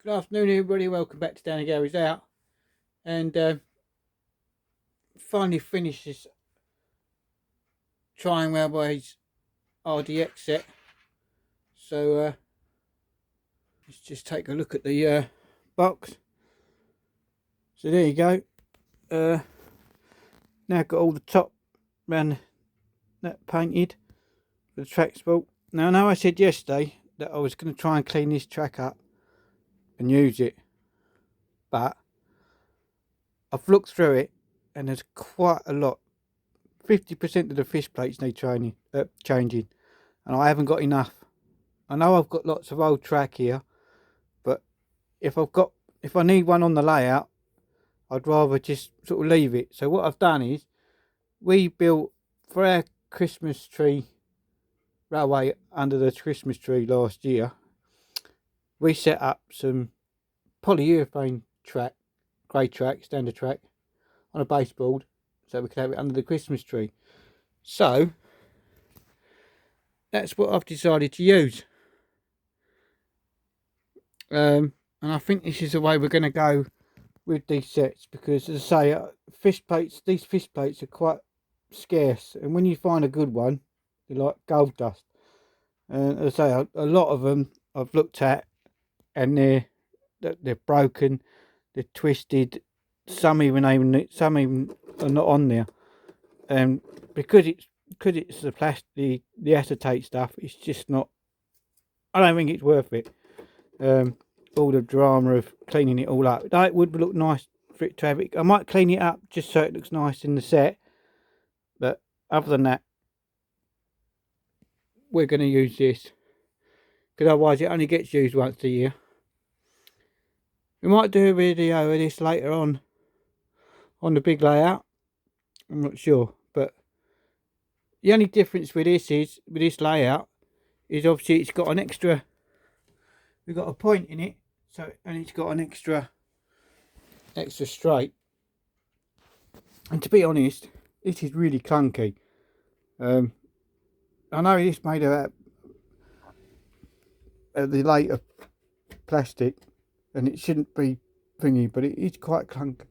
Good afternoon, everybody. Welcome back to Danny Gary's Out. And finally finished this Trying Railways RDX set. So let's just take a look at the box. So there you go. Now I've got all the top round that painted for the track sport. Now I know I said yesterday that I was going to try and clean this track up and use it, but I've looked through it and there's quite a lot. 50% of the fish plates need changing, and I haven't got enough. I know I've got lots of old track here, but if I need one on the layout, I'd rather just sort of leave it. So what I've done is, we built for our Christmas tree railway under the Christmas tree last year. We set up some polyurethane track, grey track, standard track, on a baseboard, so we could have it under the Christmas tree. So that's what I've decided to use. And I think this is the way we're going to go with these sets, because as I say, these fish plates are quite scarce, and when you find a good one, they're like gold dust. And as I say, a lot of them I've looked at, and they're broken, they're twisted. Some even are not on there, and because it's the plastic, the acetate stuff, it's just not. I don't think it's worth it. All the drama of cleaning it all up. It would look nice for it to have it. I might clean it up just so it looks nice in the set, but other than that, we're going to use this, because otherwise it only gets used once a year. We might do a video of this later on the big layout. I'm not sure, but the only difference with this layout is obviously it's got an extra. We've got a point in it, and it's got an extra straight. And to be honest, this is really clunky. I know this made out of the later plastic, and it shouldn't be thingy, but it is quite clunky,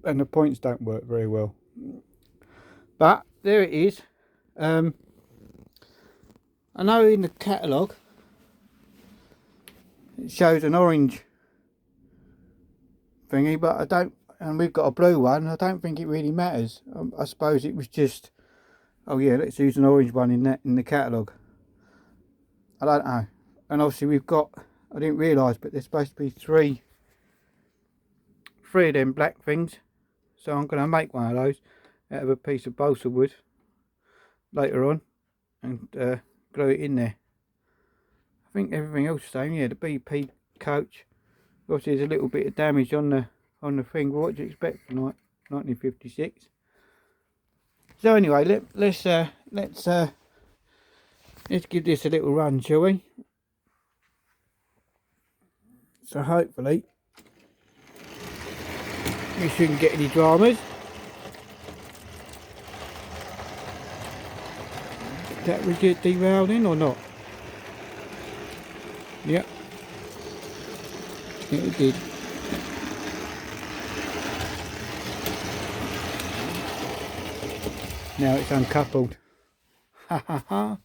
and the points don't work very well. But there it is. I know in the catalogue it shows an orange thingy, but I don't, and we've got a blue one. I don't think it really matters. I suppose it was just, oh yeah, let's use an orange one in the catalogue. I don't know. And obviously we've got, I didn't realise, but there's supposed to be three of them black things. So I'm going to make one of those out of a piece of balsa wood later on, and glue it in there. I think everything else is the same. Yeah, the BP coach. Obviously there's a little bit of damage on the thing, but what do you expect from 1956? So anyway, let's give this a little run, shall we? So hopefully we shouldn't get any dramas. That we get derailed in or not? Yep. Yeah, it did. Now it's uncoupled. Ha ha ha.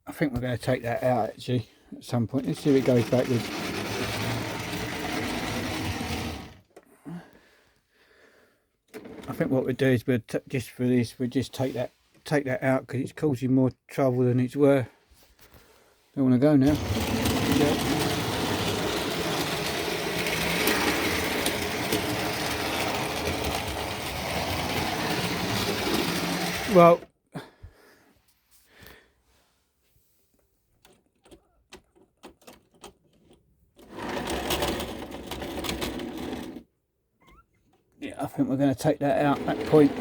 I think we're going to take that out actually at some point. Let's see if it goes backwards. I think what we'll do is just for this, we'll just take that out, because it's causing more trouble than it's worth. Don't want to go now. Well, I think we're going to take that out, that point.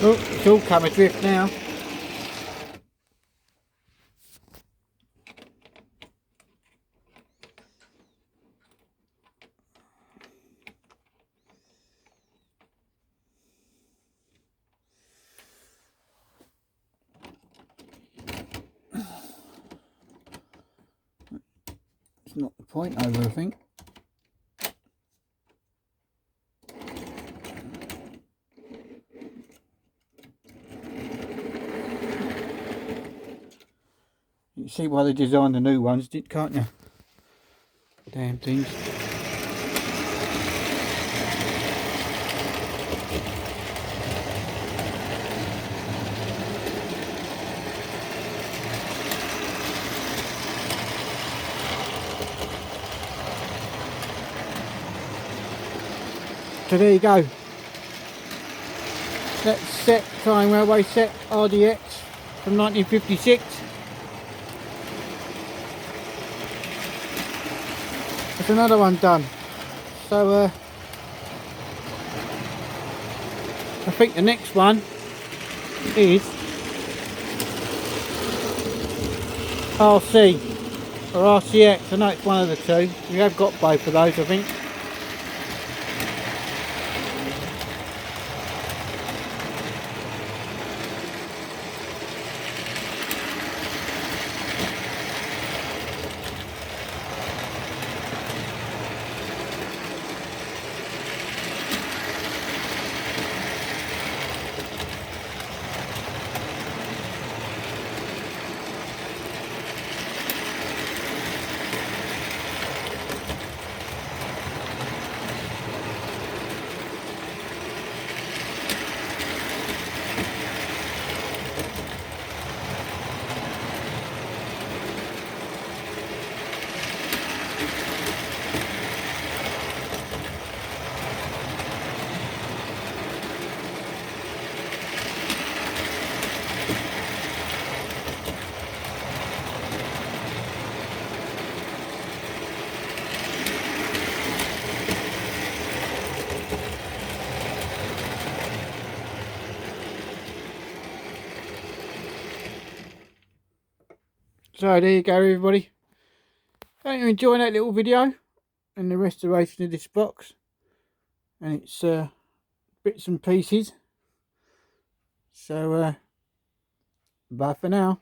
Oh, it's all come adrift now. It's not the point over, I think. You can see why they designed the new ones, can't you? Damn things. So there you go. That's set Flying Railway set RDX from 1956. There's another one done. So I think the next one is RC or RCX. I know it's one of the two. We have got both of those, I think. So there you go, everybody. Hope you enjoyed that little video and the restoration of this box and its bits and pieces. So bye for now.